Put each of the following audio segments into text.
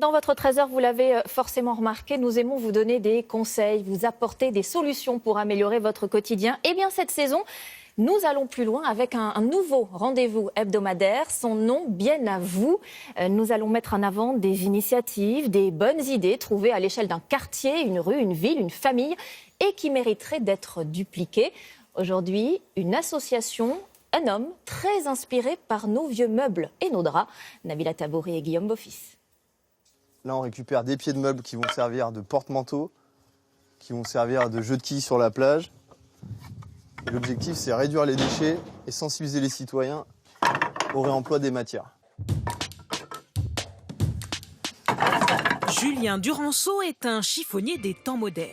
Dans votre trésor, vous l'avez forcément remarqué, nous aimons vous donner des conseils, vous apporter des solutions pour améliorer votre quotidien. Eh bien, cette saison, nous allons plus loin avec un nouveau rendez-vous hebdomadaire. Son nom, Bien à vous. Nous allons mettre en avant des initiatives, des bonnes idées trouvées à l'échelle d'un quartier, une rue, une ville, une famille et qui mériteraient d'être dupliquées. Aujourd'hui, une association, un homme très inspiré par nos vieux meubles et nos draps. Nabila Tabouri et Guillaume Beaufils. Là, on récupère des pieds de meubles qui vont servir de porte-manteau, qui vont servir de jeu de quilles sur la plage. L'objectif, c'est réduire les déchets et sensibiliser les citoyens au réemploi des matières. Julien Duranceau est un chiffonnier des temps modernes.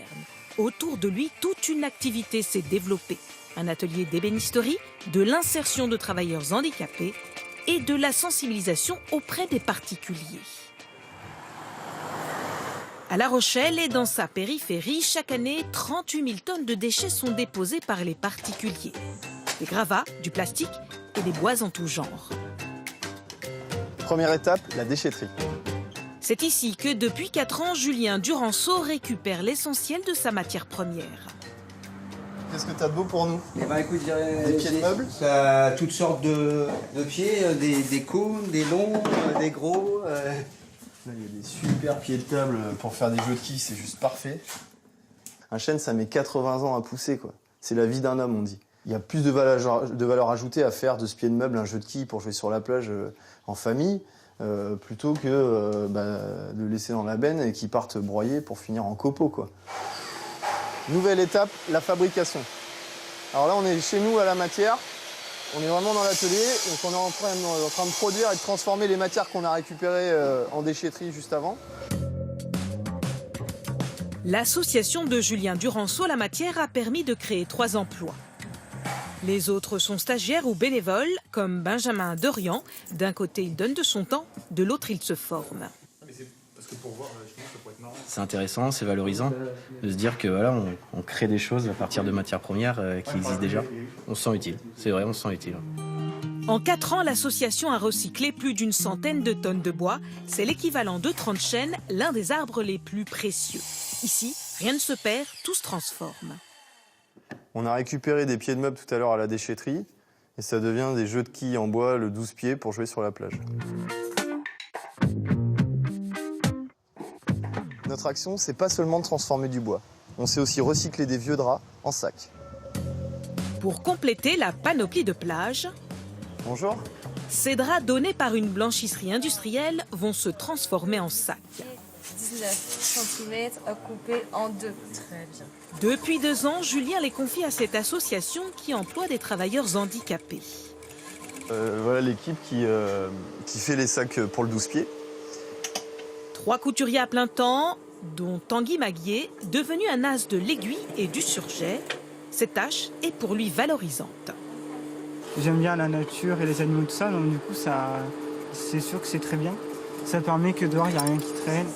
Autour de lui, toute une activité s'est développée. Un atelier d'ébénisterie, de l'insertion de travailleurs handicapés et de la sensibilisation auprès des particuliers. À La Rochelle et dans sa périphérie, chaque année, 38 000 tonnes de déchets sont déposées par les particuliers. Des gravats, du plastique et des bois en tout genre. Première étape, la déchetterie. C'est ici que depuis 4 ans, Julien Duranceau récupère l'essentiel de sa matière première. Qu'est-ce que tu as de beau pour nous? Eh ben, écoute, des pieds de meubles? T'as toutes sortes de pieds, des cônes, des longs, des gros. Là, il y a des super pieds de table pour faire des jeux de quilles, c'est juste parfait. Un chêne, ça met 80 ans à pousser, quoi. C'est la vie d'un homme, on dit. Il y a plus de valeur ajoutée à faire de ce pied de meuble un jeu de quilles pour jouer sur la plage en famille, plutôt que de le laisser dans la benne et qu'il parte broyer pour finir en copeaux, quoi. Nouvelle étape, la fabrication. Alors là, on est chez nous à la matière. On est vraiment dans l'atelier, donc on est en train de produire et de transformer les matières qu'on a récupérées en déchetterie juste avant. L'association de Julien Duranceau La Matière a permis de créer 3 emplois. Les autres sont stagiaires ou bénévoles, comme Benjamin Dorian. D'un côté, il donne de son temps, de l'autre, il se forme. C'est intéressant, c'est valorisant de se dire que voilà, on crée des choses à partir de matières premières qui existent déjà. On se sent utile, c'est vrai, on se sent utile. En 4 ans, l'association a recyclé plus d'une centaine de tonnes de bois. C'est l'équivalent de 30 chênes, l'un des arbres les plus précieux. Ici, rien ne se perd, tout se transforme. On a récupéré des pieds de meubles tout à l'heure à la déchetterie et ça devient des jeux de quilles en bois, le 12 pieds, pour jouer sur la plage. Notre action, c'est pas seulement de transformer du bois. On sait aussi recycler des vieux draps en sacs. Pour compléter la panoplie de plage, Bonjour. ces draps donnés par une blanchisserie industrielle vont se transformer en sacs. 19 cm à couper en 2. Très bien. Depuis 2 ans, Julien les confie à cette association qui emploie des travailleurs handicapés. Voilà l'équipe qui fait les sacs pour le 12 pieds. 3 couturiers à plein temps, dont Tanguy Maguier, devenu un as de l'aiguille et du surjet. Cette tâche est pour lui valorisante. J'aime bien la nature et les animaux, tout ça, donc du coup, c'est sûr que c'est très bien. Ça permet que dehors, il n'y a rien qui traîne.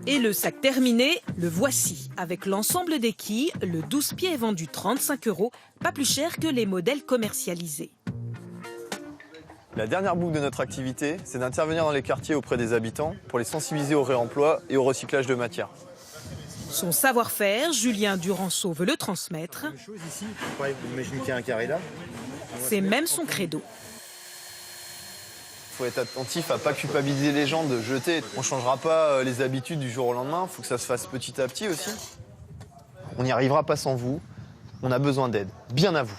Et le sac terminé, le voici. Avec l'ensemble des quilles, le 12 pieds est vendu 35 €, pas plus cher que les modèles commercialisés. La dernière boucle de notre activité, c'est d'intervenir dans les quartiers auprès des habitants pour les sensibiliser au réemploi et au recyclage de matières. Son savoir-faire, Julien Duranceau veut le transmettre. Imagine qu'il y a un carré là. C'est même son credo. Il faut être attentif à ne pas culpabiliser les gens de jeter. On ne changera pas les habitudes du jour au lendemain, il faut que ça se fasse petit à petit aussi. On n'y arrivera pas sans vous, on a besoin d'aide. Bien à vous.